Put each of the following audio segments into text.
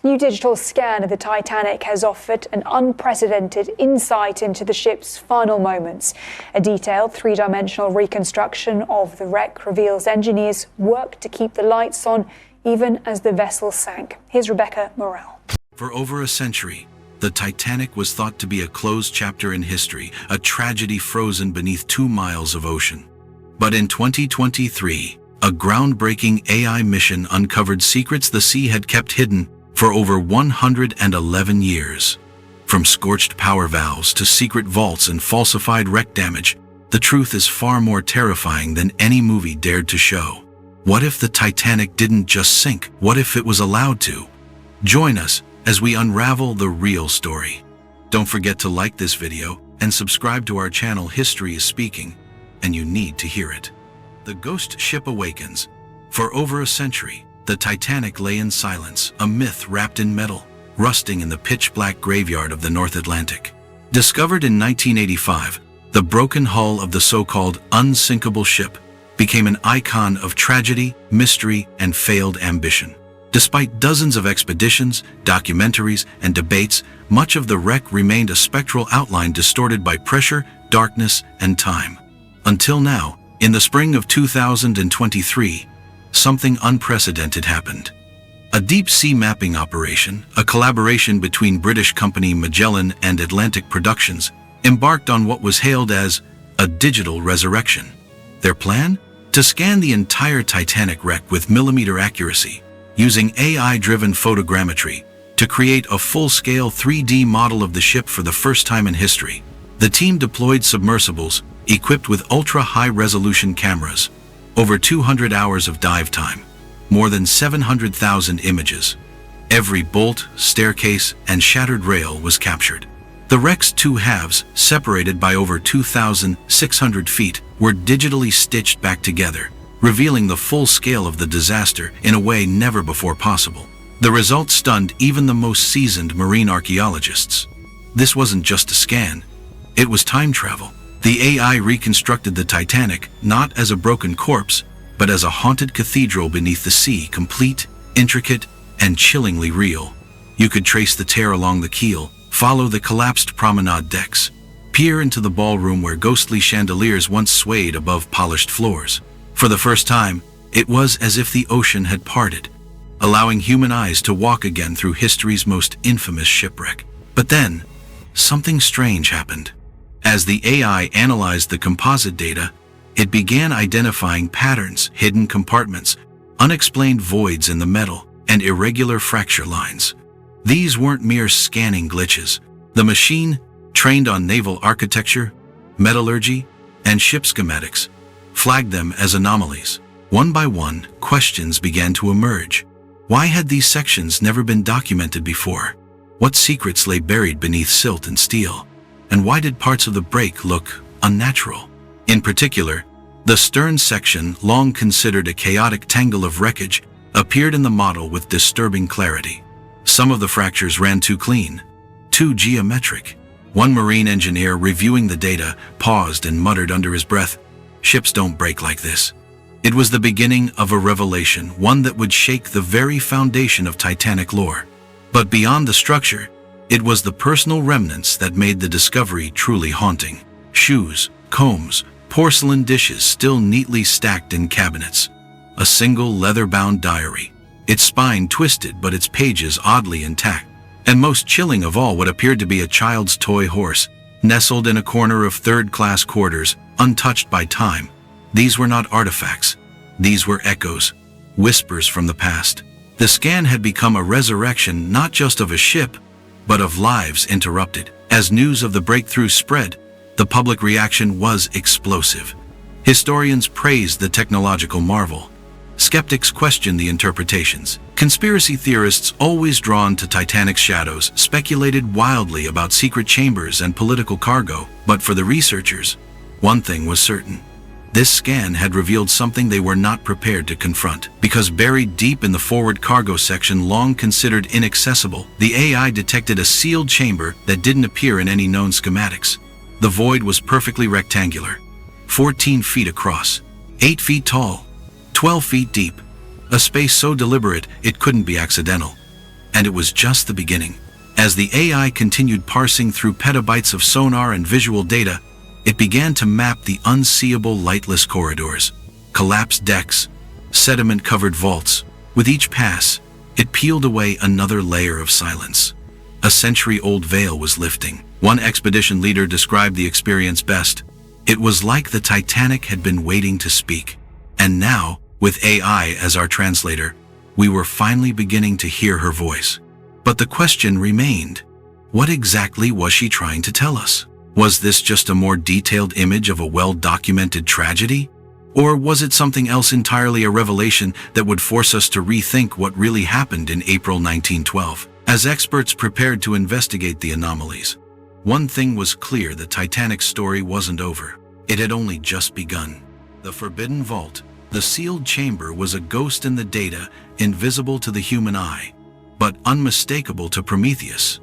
New digital scan of the Titanic has offered an unprecedented insight into the ship's final moments. A detailed three-dimensional reconstruction of the wreck reveals engineers worked to keep the lights on even as the vessel sank. Here's Rebecca Morrell. For over a century, the Titanic was thought to be a closed chapter in history, a tragedy frozen beneath 2 miles of ocean. But in 2023, a groundbreaking AI mission uncovered secrets the sea had kept hidden for over 111 years. From scorched power valves to secret vaults and falsified wreck damage, the truth is far more terrifying than any movie dared to show. What if the Titanic didn't just sink? What if it was allowed to? Join us as we unravel the real story. Don't forget to like this video and subscribe to our channel. History is speaking, and you need to hear it. The ghost ship awakens. For over a century, the Titanic lay in silence, a myth wrapped in metal, rusting in the pitch-black graveyard of the North Atlantic. Discovered in 1985, the broken hull of the so-called unsinkable ship became an icon of tragedy, mystery, and failed ambition. Despite dozens of expeditions, documentaries, and debates, much of the wreck remained a spectral outline distorted by pressure, darkness, and time. Until now, in the spring of 2023, something unprecedented happened. A deep-sea mapping operation, a collaboration between British company Magellan and Atlantic Productions, embarked on what was hailed as a digital resurrection. Their plan? To scan the entire Titanic wreck with millimeter accuracy, using AI-driven photogrammetry to create a full-scale 3D model of the ship for the first time in history. The team deployed submersibles equipped with ultra-high-resolution cameras, over 200 hours of dive time, more than 700,000 images. Every bolt, staircase, and shattered rail was captured. The wreck's 2 halves, separated by over 2,600 feet, were digitally stitched back together, revealing the full scale of the disaster in a way never before possible. The result stunned even the most seasoned marine archaeologists. This wasn't just a scan, it was time travel. The AI reconstructed the Titanic not as a broken corpse, but as a haunted cathedral beneath the sea, complete, intricate, and chillingly real. You could trace the tear along the keel, follow the collapsed promenade decks, peer into the ballroom where ghostly chandeliers once swayed above polished floors. For the first time, it was as if the ocean had parted, allowing human eyes to walk again through history's most infamous shipwreck. But then, something strange happened. As the AI analyzed the composite data, it began identifying patterns, hidden compartments, unexplained voids in the metal, and irregular fracture lines. These weren't mere scanning glitches. The machine, trained on naval architecture, metallurgy, and ship schematics, flagged them as anomalies. One by one, questions began to emerge. Why had these sections never been documented before? What secrets lay buried beneath silt and steel? And why did parts of the break look unnatural? In particular, the stern section, long considered a chaotic tangle of wreckage, appeared in the model with disturbing clarity. Some of the fractures ran too clean, too geometric. One marine engineer reviewing the data paused and muttered under his breath, "Ships don't break like this." It was the beginning of a revelation, one that would shake the very foundation of Titanic lore. But beyond the structure, it was the personal remnants that made the discovery truly haunting. Shoes, combs, porcelain dishes still neatly stacked in cabinets. A single leather-bound diary, its spine twisted but its pages oddly intact. And most chilling of all, what appeared to be a child's toy horse, nestled in a corner of third-class quarters, untouched by time. These were not artifacts. These were echoes, whispers from the past. The scan had become a resurrection not just of a ship, but of lives interrupted. As news of the breakthrough spread, the public reaction was explosive. Historians praised the technological marvel. Skeptics questioned the interpretations. Conspiracy theorists, always drawn to Titanic's shadows, speculated wildly about secret chambers and political cargo. But for the researchers, one thing was certain. This scan had revealed something they were not prepared to confront. Because buried deep in the forward cargo section, long considered inaccessible, the AI detected a sealed chamber that didn't appear in any known schematics. The void was perfectly rectangular, 14 feet across, 8 feet tall, 12 feet deep, a space so deliberate it couldn't be accidental. And it was just the beginning. As the AI continued parsing through petabytes of sonar and visual data, it began to map the unseeable lightless corridors, collapsed decks, sediment-covered vaults. With each pass, it peeled away another layer of silence. A century-old veil was lifting. One expedition leader described the experience best. It was like the Titanic had been waiting to speak. And now, with AI as our translator, we were finally beginning to hear her voice. But the question remained, what exactly was she trying to tell us? Was this just a more detailed image of a well-documented tragedy? Or was it something else entirely, a revelation that would force us to rethink what really happened in April 1912? As experts prepared to investigate the anomalies, one thing was clear: the Titanic's story wasn't over. It had only just begun. The Forbidden Vault, the sealed chamber, was a ghost in the data, invisible to the human eye, but unmistakable to Prometheus,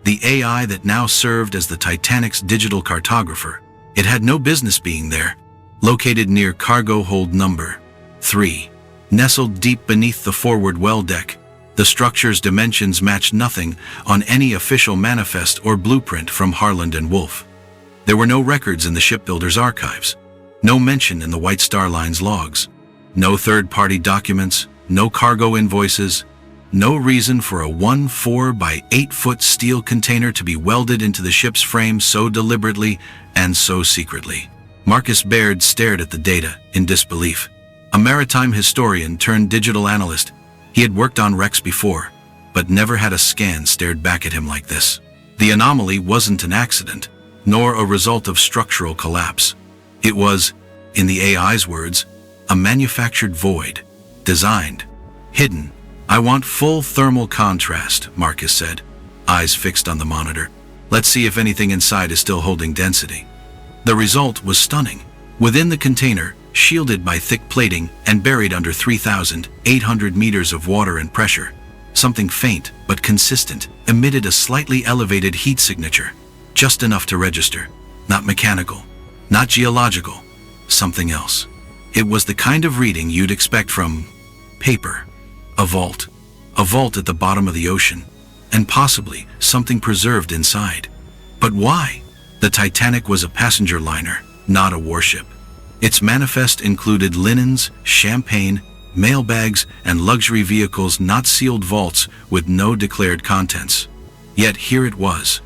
the AI that now served as the Titanic's digital cartographer. It had no business being there. Located near cargo hold number 3, nestled deep beneath the forward well deck, the structure's dimensions matched nothing on any official manifest or blueprint from Harland and Wolff. There were no records in the shipbuilder's archives, no mention in the White Star Line's logs, no third-party documents, no cargo invoices, no reason for a 1.4 by 8-foot steel container to be welded into the ship's frame so deliberately and so secretly. Marcus Baird stared at the data in disbelief. A maritime historian turned digital analyst, he had worked on wrecks before, but never had a scan stared back at him like this. The anomaly wasn't an accident, nor a result of structural collapse. It was, in the AI's words, a manufactured void, designed, hidden. "I want full thermal contrast," Marcus said, eyes fixed on the monitor. "Let's see if anything inside is still holding density." The result was stunning. Within the container, shielded by thick plating and buried under 3,800 meters of water and pressure, something faint but consistent emitted a slightly elevated heat signature, just enough to register. Not mechanical, not geological, something else. It was the kind of reading you'd expect from paper. A vault at the bottom of the ocean, and possibly something preserved inside. But why? The Titanic was a passenger liner, not a warship. Its manifest included linens, champagne, mailbags, and luxury vehicles, not sealed vaults with no declared contents. Yet here it was,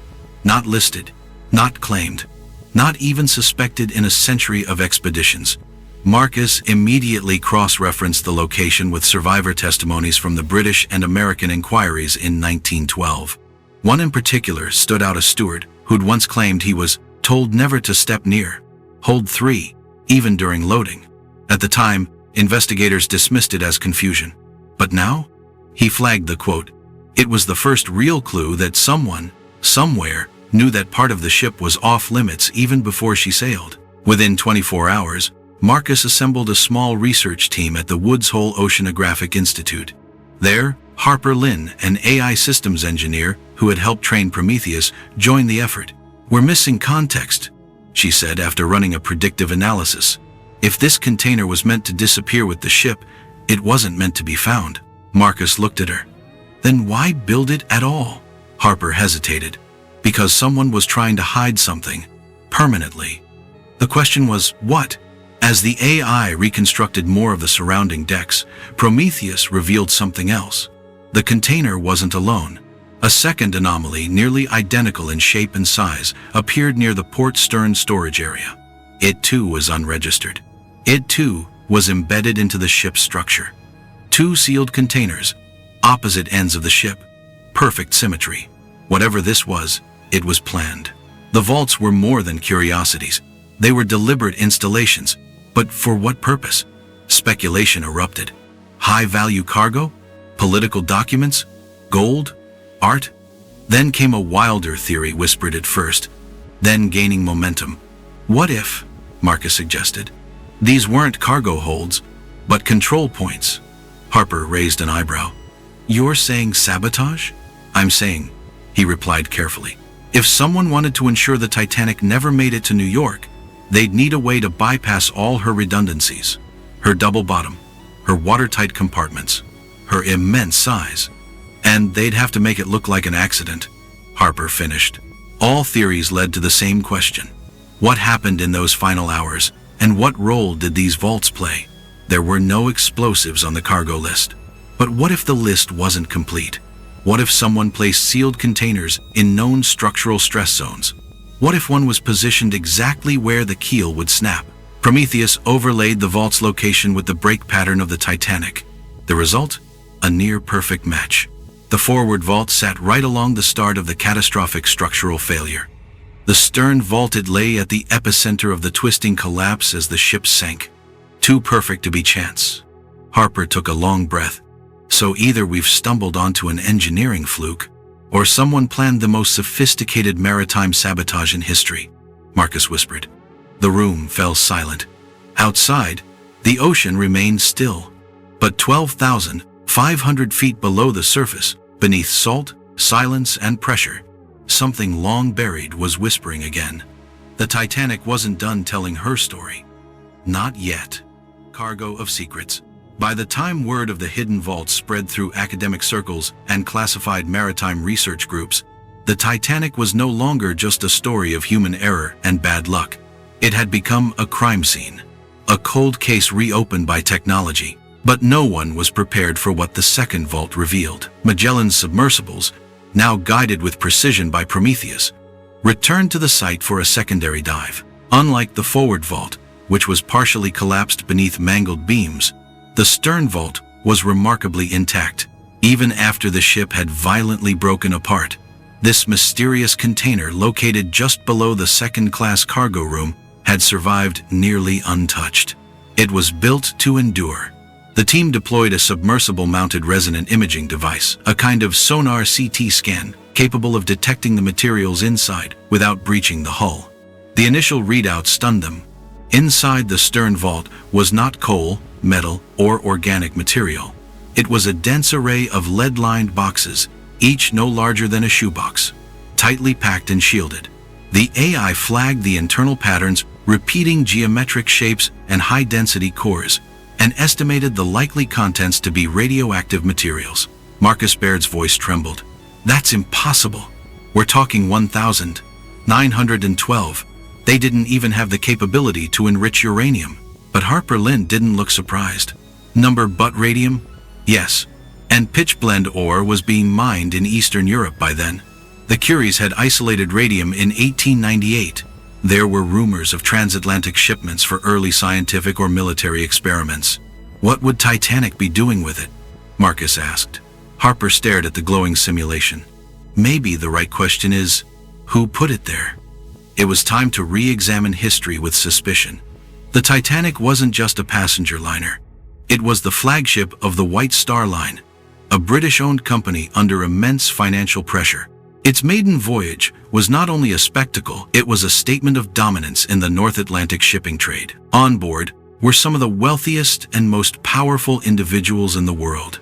not listed, not claimed, not even suspected in a century of expeditions. Marcus immediately cross-referenced the location with survivor testimonies from the British and American inquiries in 1912. One in particular stood out: a steward who'd once claimed he was told never to step near hold 3, even during loading. At the time, investigators dismissed it as confusion. But now, he flagged the quote. It was the first real clue that someone, somewhere, knew that part of the ship was off limits even before she sailed. Within 24 hours, Marcus assembled a small research team at the Woods Hole Oceanographic Institute. There, Harper Lynn, an AI systems engineer who had helped train Prometheus, joined the effort. "We're missing context," she said after running a predictive analysis. "If this container was meant to disappear with the ship, it wasn't meant to be found." Marcus looked at her. "Then why build it at all?" Harper hesitated. "Because someone was trying to hide something, permanently." The question was, what? As the AI reconstructed more of the surrounding decks, Prometheus revealed something else. The container wasn't alone. A second anomaly, nearly identical in shape and size, appeared near the port stern storage area. It too was unregistered. It too was embedded into the ship's structure. 2 sealed containers, opposite ends of the ship. Perfect symmetry. Whatever this was, it was planned. The vaults were more than curiosities. They were deliberate installations. But for what purpose? Speculation erupted. High-value cargo? Political documents? Gold? Art? Then came a wilder theory, whispered at first, then gaining momentum. What if, Marcus suggested, these weren't cargo holds, but control points? Harper raised an eyebrow. "You're saying sabotage?" "I'm saying," he replied carefully, "if someone wanted to ensure the Titanic never made it to New York, they'd need a way to bypass all her redundancies. Her double bottom, her watertight compartments, her immense size. And they'd have to make it look like an accident. Harper finished. All theories led to the same question. What happened in those final hours, and what role did these vaults play? There were no explosives on the cargo list. But what if the list wasn't complete? What if someone placed sealed containers in known structural stress zones? What if one was positioned exactly where the keel would snap? Prometheus overlaid the vault's location with the brake pattern of the Titanic. The result? A near-perfect match. The forward vault sat right along the start of the catastrophic structural failure. The stern vaulted lay at the epicenter of the twisting collapse as the ship sank. Too perfect to be chance. Harper took a long breath. So either we've stumbled onto an engineering fluke, or someone planned the most sophisticated maritime sabotage in history, Marcus whispered. The room fell silent. Outside, the ocean remained still. But 12,500 feet below the surface, beneath salt, silence, and pressure, something long buried was whispering again. The Titanic wasn't done telling her story. Not yet. Cargo of secrets. By the time word of the hidden vault spread through academic circles and classified maritime research groups, the Titanic was no longer just a story of human error and bad luck. It had become a crime scene, a cold case reopened by technology. But no one was prepared for what the second vault revealed. Magellan's submersibles, now guided with precision by Prometheus, returned to the site for a secondary dive. Unlike the forward vault, which was partially collapsed beneath mangled beams, the stern vault was remarkably intact. Even after the ship had violently broken apart, this mysterious container located just below the second-class cargo room had survived nearly untouched. It was built to endure. The team deployed a submersible-mounted resonant imaging device, a kind of sonar CT scan, capable of detecting the materials inside without breaching the hull. The initial readout stunned them. Inside the stern vault was not coal, metal, or organic material. It was a dense array of lead-lined boxes, each no larger than a shoebox, tightly packed and shielded. The AI flagged the internal patterns, repeating geometric shapes and high-density cores, and estimated the likely contents to be radioactive materials. Marcus Baird's voice trembled. That's impossible. We're talking 1,912. They didn't even have the capability to enrich uranium. But Harper Lynn didn't look surprised. But radium? Yes. And pitchblende ore was being mined in Eastern Europe by then. The Curies had isolated radium in 1898. There were rumors of transatlantic shipments for early scientific or military experiments. What would Titanic be doing with it? Marcus asked. Harper stared at the glowing simulation. Maybe the right question is, who put it there? It was time to re-examine history with suspicion. The Titanic wasn't just a passenger liner. It was the flagship of the White Star Line, a British-owned company under immense financial pressure. Its maiden voyage was not only a spectacle, it was a statement of dominance in the North Atlantic shipping trade. On board were some of the wealthiest and most powerful individuals in the world.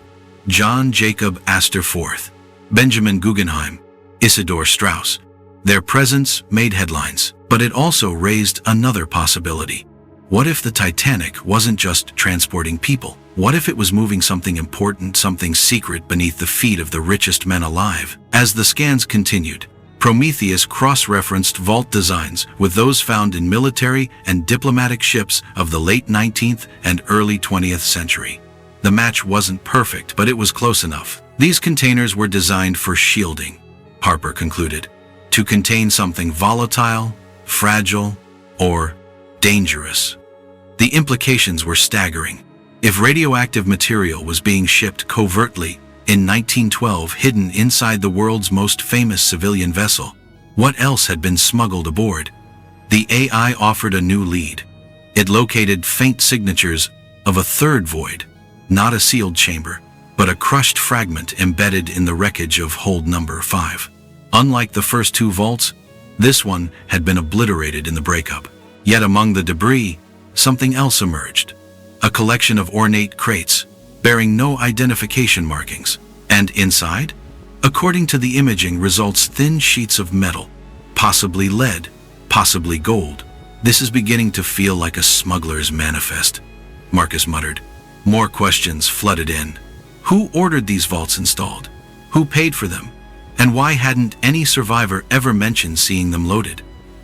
John Jacob Astor IV, Benjamin Guggenheim, Isidor Straus. Their presence made headlines, but it also raised another possibility. What if the Titanic wasn't just transporting people? What if it was moving something important, something secret beneath the feet of the richest men alive? As the scans continued, Prometheus cross-referenced vault designs with those found in military and diplomatic ships of the late 19th and early 20th century. The match wasn't perfect, but it was close enough. These containers were designed for shielding, Harper concluded, to contain something volatile, fragile, or dangerous. The implications were staggering. If radioactive material was being shipped covertly in 1912 hidden inside the world's most famous civilian vessel, what else had been smuggled aboard? The AI offered a new lead. It located faint signatures of a third void, not a sealed chamber, but a crushed fragment embedded in the wreckage of hold number 5. Unlike the first two vaults, this one had been obliterated in the breakup. Yet among the debris, something else emerged. A collection of ornate crates, bearing no identification markings. And inside, according to the imaging results, thin sheets of metal, possibly lead, possibly gold. This is beginning to feel like a smuggler's manifest, Marcus muttered. More questions flooded in. Who ordered these vaults installed? Who paid for them? And why hadn't any survivor ever mentioned seeing them loaded?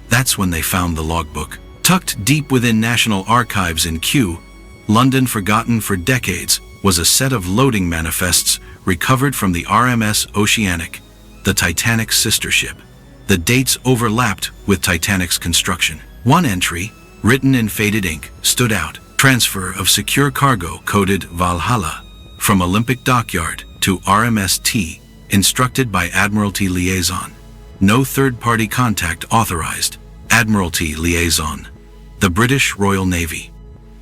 That's when they found the logbook. Tucked deep within National Archives in Kew, London, forgotten for decades, was a set of loading manifests recovered from the RMS Oceanic, the Titanic's sister ship. The dates overlapped with Titanic's construction. One entry, written in faded ink, stood out. Transfer of secure cargo coded Valhalla from Olympic Dockyard to RMS T, instructed by Admiralty Liaison. No third-party contact authorized. Admiralty Liaison. The British Royal Navy.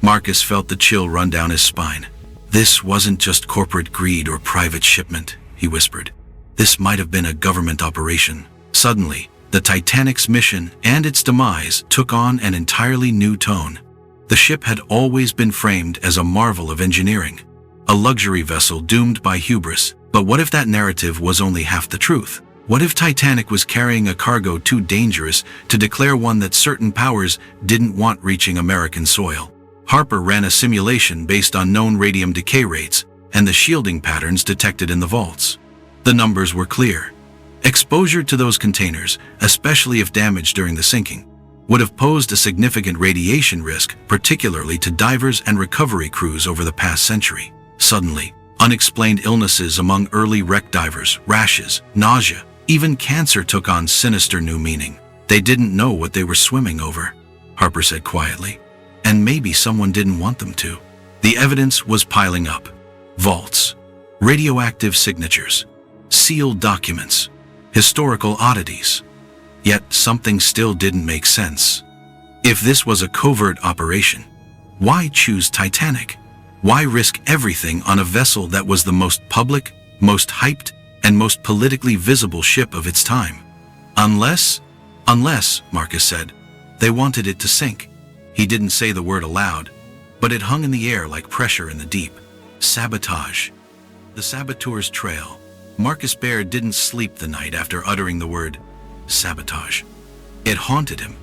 Marcus felt the chill run down his spine. This wasn't just corporate greed or private shipment, he whispered. This might have been a government operation. Suddenly, the Titanic's mission and its demise took on an entirely new tone. The ship had always been framed as a marvel of engineering, a luxury vessel doomed by hubris. But what if that narrative was only half the truth? What if Titanic was carrying a cargo too dangerous to declare one that certain powers didn't want reaching American soil? Harper ran a simulation based on known radium decay rates and the shielding patterns detected in the vaults. The numbers were clear. Exposure to those containers, especially if damaged during the sinking, would have posed a significant radiation risk, particularly to divers and recovery crews over the past century. Suddenly, unexplained illnesses among early wreck divers, rashes, nausea, even cancer took on sinister new meaning. They didn't know what they were swimming over, Harper said quietly. And maybe someone didn't want them to. The evidence was piling up. Vaults, radioactive signatures, sealed documents, historical oddities. Yet something still didn't make sense. If this was a covert operation, why choose Titanic? Why risk everything on a vessel that was the most public, most hyped, and most politically visible ship of its time? Unless, Marcus said, they wanted it to sink. He didn't say the word aloud, but it hung in the air like pressure in the deep. Sabotage. The saboteur's trail. Marcus Baird didn't sleep the night after uttering the word sabotage. It haunted him.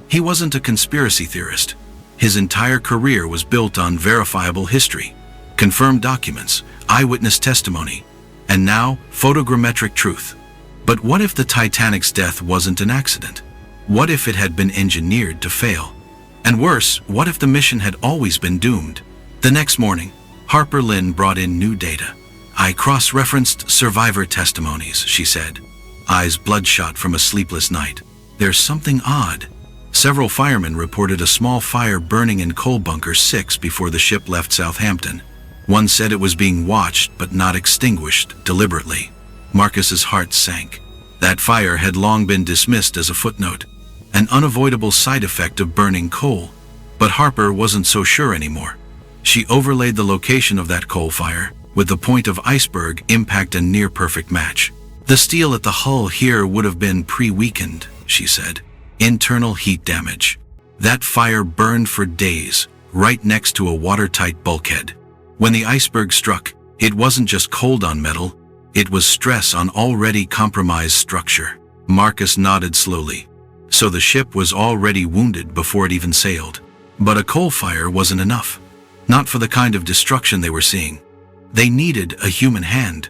He wasn't a conspiracy theorist. His entire career was built on verifiable history, confirmed documents, eyewitness testimony, and now photogrammetric truth. But what if the Titanic's death wasn't an accident? What if it had been engineered to fail? And worse, what if the mission had always been doomed? The next morning, Harper Lynn brought in new data. I cross-referenced survivor testimonies, she said, eyes bloodshot from a sleepless night. There's something odd. Several firemen reported a small fire burning in Coal Bunker 6 before the ship left Southampton. One said it was being watched but not extinguished deliberately. Marcus's heart sank. That fire had long been dismissed as a footnote, an unavoidable side effect of burning coal. But Harper wasn't so sure anymore. She overlaid the location of that coal fire with the point of iceberg impact a near-perfect match. The steel at the hull here would have been pre-weakened, she said. Internal heat damage. That fire burned for days, right next to a watertight bulkhead. When the iceberg struck, it wasn't just cold on metal, it was stress on already compromised structure. Marcus nodded slowly. So the ship was already wounded before it even sailed. But a coal fire wasn't enough. Not for the kind of destruction they were seeing. They needed a human hand.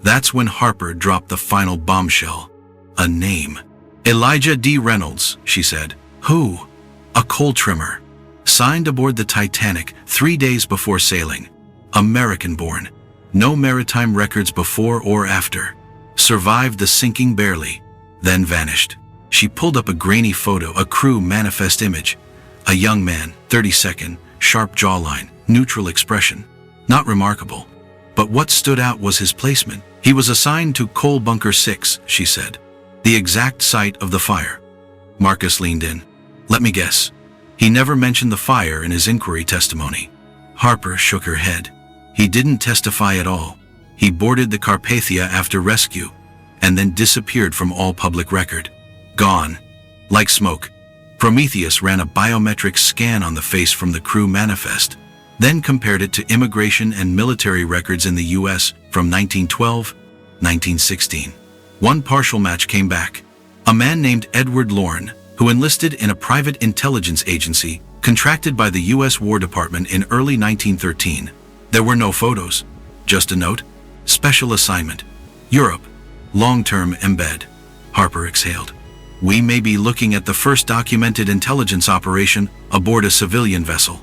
That's when Harper dropped the final bombshell. A name. Elijah D. Reynolds, she said. Who? A coal trimmer. Signed aboard the Titanic 3 days before sailing. American-born. No maritime records before or after. Survived the sinking barely, then vanished. She pulled up a grainy photo, a crew manifest image. A young man, 32nd, sharp jawline, neutral expression. Not remarkable. But what stood out was his placement. He was assigned to Coal Bunker 6, she said. The exact site of the fire. Marcus leaned in. Let me guess. He never mentioned the fire in his inquiry testimony. Harper shook her head. He didn't testify at all. He boarded the Carpathia after rescue, and then disappeared from all public record. Gone. Like smoke. Prometheus ran a biometric scan on the face from the crew manifest, then compared it to immigration and military records in the U.S. from 1912, 1916. One partial match came back. A man named Edward Lorne, who enlisted in a private intelligence agency contracted by the U.S. War Department in early 1913. There were no photos, just a note. Special assignment. Europe, long-term embed. Harper exhaled. We may be looking at the first documented intelligence operation aboard a civilian vessel.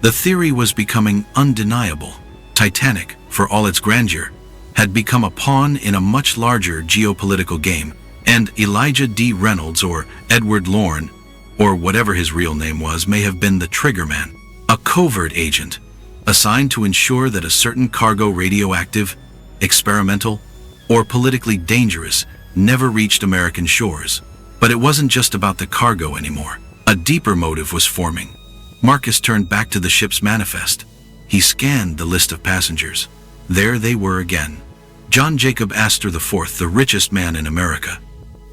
The theory was becoming undeniable. Titanic, for all its grandeur, had become a pawn in a much larger geopolitical game, and Elijah D. Reynolds or Edward Lorne, or whatever his real name was, may have been the triggerman, a covert agent, assigned to ensure that a certain cargo, radioactive, experimental, or politically dangerous, never reached American shores. But it wasn't just about the cargo anymore. A deeper motive was forming. Marcus turned back to the ship's manifest. He scanned the list of passengers. There they were again. John Jacob Astor IV, the richest man in America.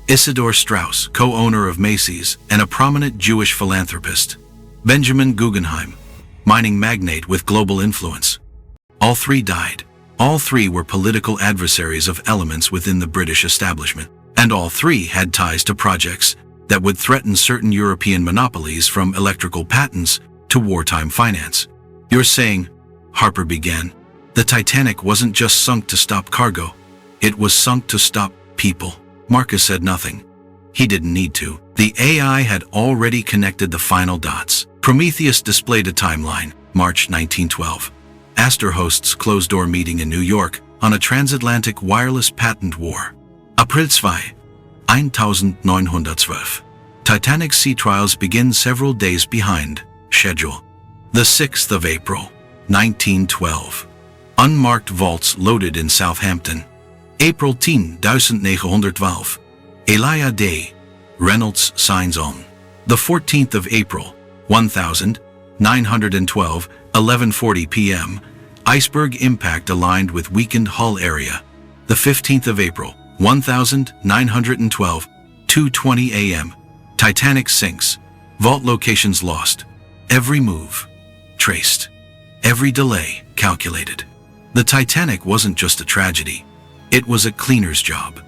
Isidor Straus, co-owner of Macy's and a prominent Jewish philanthropist. Benjamin Guggenheim, mining magnate with global influence. All three died. All three were political adversaries of elements within the British establishment, and all three had ties to projects that would threaten certain European monopolies, from electrical patents to wartime finance. You're saying, Harper began, the Titanic wasn't just sunk to stop cargo, it was sunk to stop people. Marcus said nothing. He didn't need to. The AI had already connected the final dots. Prometheus displayed a timeline, March 1912. Astor hosts closed-door meeting in New York on a transatlantic wireless patent war. April 2, 1912. Titanic sea trials begin several days behind schedule. The 6th of April, 1912. Unmarked vaults loaded in Southampton. April 10, 1912. Elijah D. Reynolds signs on. The 14th of April, 1912, 11:40 p.m. Iceberg impact aligned with weakened hull area. The 15th of April, 1912, 2:20 a.m. Titanic sinks. Vault locations lost. Every move traced. Every delay calculated. The Titanic wasn't just a tragedy. It was a cleaner's job.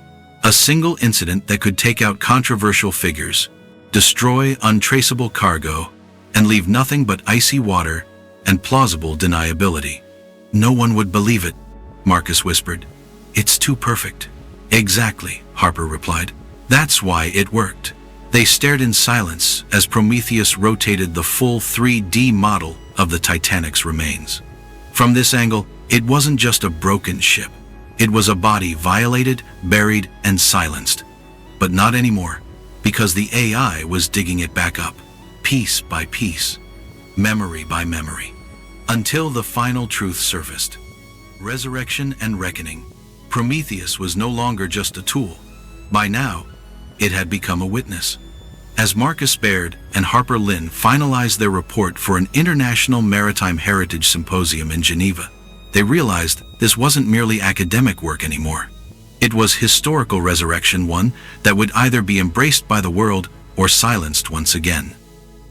A single incident that could take out controversial figures, destroy untraceable cargo, and leave nothing but icy water and plausible deniability. No one would believe it, Marcus whispered. It's too perfect. Exactly, Harper replied. That's why it worked. They stared in silence as Prometheus rotated the full 3D model of the Titanic's remains. From this angle, it wasn't just a broken ship. It was a body violated, buried, and silenced. But not anymore, because the AI was digging it back up, piece by piece, memory by memory, until the final truth surfaced. Resurrection and reckoning. Prometheus was no longer just a tool. By now, it had become a witness. As Marcus Baird and Harper Lynn finalized their report for an International Maritime Heritage Symposium in Geneva, they realized this wasn't merely academic work anymore. It was historical resurrection, one that would either be embraced by the world or silenced once again.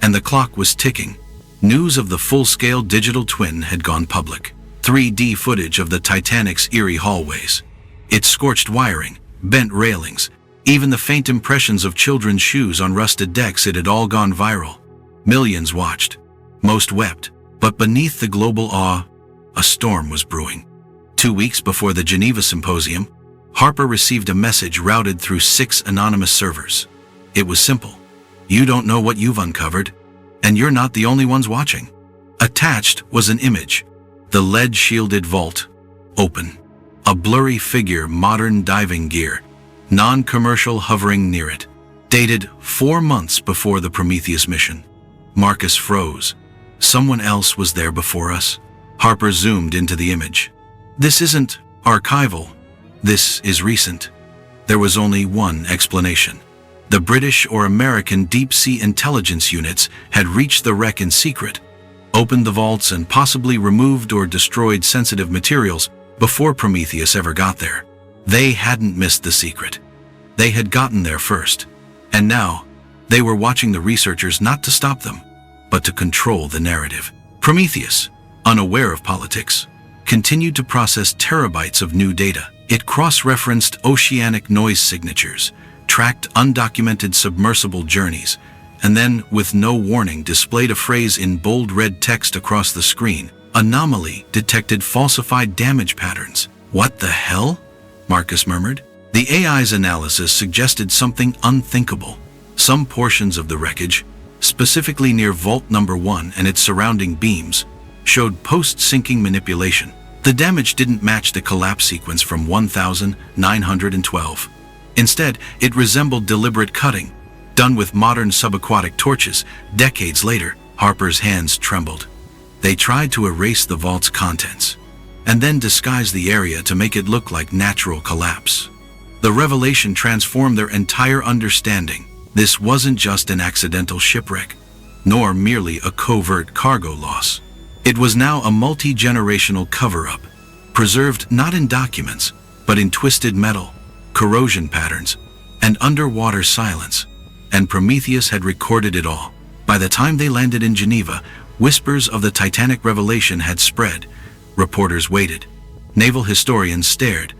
And the clock was ticking. News of the full-scale digital twin had gone public. 3D footage of the Titanic's eerie hallways. Its scorched wiring, bent railings, even the faint impressions of children's shoes on rusted decks, it had all gone viral. Millions watched. Most wept. But beneath the global awe, a storm was brewing. 2 weeks before the Geneva Symposium, Harper received a message routed through 6 anonymous servers. It was simple. You don't know what you've uncovered, and you're not the only ones watching. Attached was an image. The lead-shielded vault, open. A blurry figure, modern diving gear, non-commercial, hovering near it. Dated 4 months before the Prometheus mission. Marcus froze. Someone else was there before us. Harper zoomed into the image. This isn't archival. This is recent. There was only one explanation. The British or American deep-sea intelligence units had reached the wreck in secret, opened the vaults, and possibly removed or destroyed sensitive materials before Prometheus ever got there. They hadn't missed the secret. They had gotten there first. And now, they were watching the researchers not to stop them, but to control the narrative. Prometheus, unaware of politics, continued to process terabytes of new data. It cross-referenced oceanic noise signatures, tracked undocumented submersible journeys, and then, with no warning, displayed a phrase in bold red text across the screen. Anomaly detected, falsified damage patterns. What the hell? Marcus murmured. The AI's analysis suggested something unthinkable. Some portions of the wreckage, specifically near Vault Number 1 and its surrounding beams, showed post-sinking manipulation. The damage didn't match the collapse sequence from 1912. Instead, it resembled deliberate cutting, done with modern subaquatic torches. Decades later, Harper's hands trembled. They tried to erase the vault's contents, and then disguise the area to make it look like natural collapse. The revelation transformed their entire understanding. This wasn't just an accidental shipwreck, nor merely a covert cargo loss. It was now a multi-generational cover-up, preserved not in documents, but in twisted metal, corrosion patterns, and underwater silence. And Prometheus had recorded it all. By the time they landed in Geneva, whispers of the Titanic revelation had spread. Reporters waited. Naval historians stared.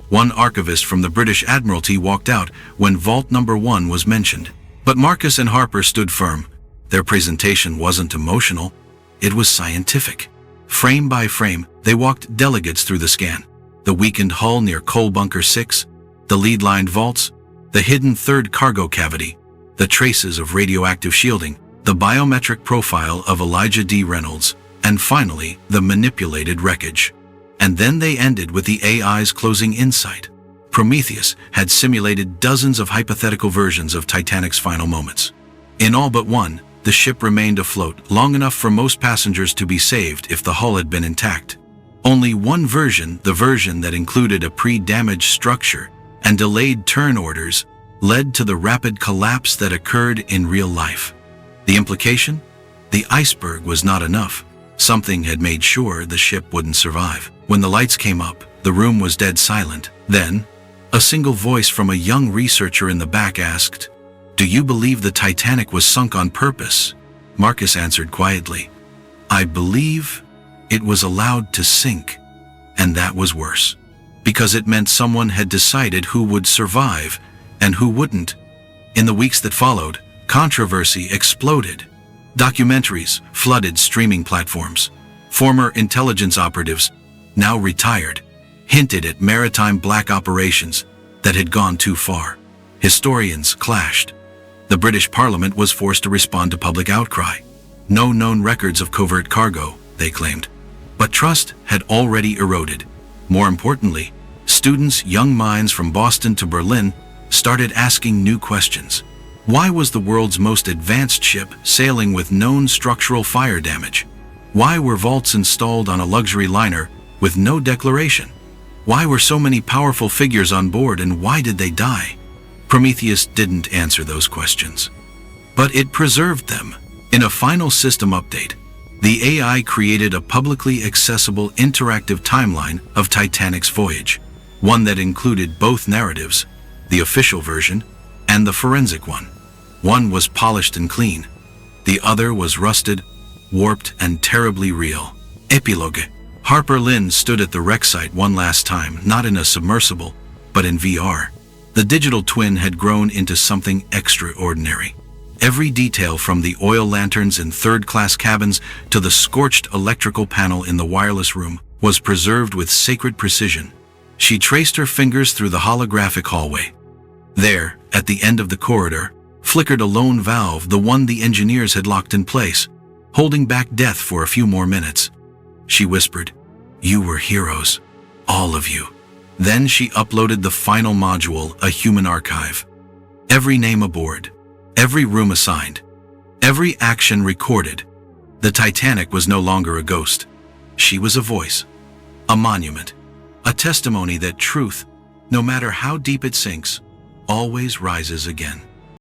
One archivist from the British Admiralty walked out when Vault Number 1 was mentioned. But Marcus and Harper stood firm. Their presentation wasn't emotional, it was scientific. Frame by frame, they walked delegates through the scan. The weakened hull near Coal Bunker 6, the lead-lined vaults, the hidden third cargo cavity, the traces of radioactive shielding, the biometric profile of Elijah D. Reynolds, and finally, the manipulated wreckage. And then they ended with the AI's closing insight. Prometheus had simulated dozens of hypothetical versions of Titanic's final moments. In all but one, the ship remained afloat long enough for most passengers to be saved if the hull had been intact. Only one version, the version that included a pre-damaged structure and delayed turn orders, led to the rapid collapse that occurred in real life. The implication? The iceberg was not enough. Something had made sure the ship wouldn't survive. When the lights came up, the room was dead silent. Then, a single voice from a young researcher in the back asked, "Do you believe the Titanic was sunk on purpose?" Marcus answered quietly, "I believe it was allowed to sink." And that was worse, because it meant someone had decided who would survive and who wouldn't. In the weeks that followed, controversy exploded. Documentaries flooded streaming platforms. Former intelligence operatives, now retired, hinted at maritime black operations that had gone too far. Historians clashed. The British Parliament was forced to respond to public outcry. No known records of covert cargo, they claimed. But trust had already eroded. More importantly, students, young minds from Boston to Berlin, started asking new questions. Why was the world's most advanced ship sailing with known structural fire damage? Why were vaults installed on a luxury liner with no declaration? Why were so many powerful figures on board, and why did they die? Prometheus didn't answer those questions, but it preserved them. In a final system update, the AI created a publicly accessible interactive timeline of Titanic's voyage, one that included both narratives, the official version and the forensic one. One was polished and clean. The other was rusted, warped, and terribly real. Epilogue. Harper Lynn stood at the wreck site one last time, not in a submersible, but in VR. The digital twin had grown into something extraordinary. Every detail, from the oil lanterns in third-class cabins to the scorched electrical panel in the wireless room, was preserved with sacred precision. She traced her fingers through the holographic hallway. There, at the end of the corridor, flickered a lone valve, the one the engineers had locked in place, holding back death for a few more minutes. She whispered, "You were heroes, all of you." Then she uploaded the final module, a human archive. Every name aboard, every room assigned, every action recorded. The Titanic was no longer a ghost. She was a voice, a monument, a testimony that truth, no matter how deep it sinks, always rises again.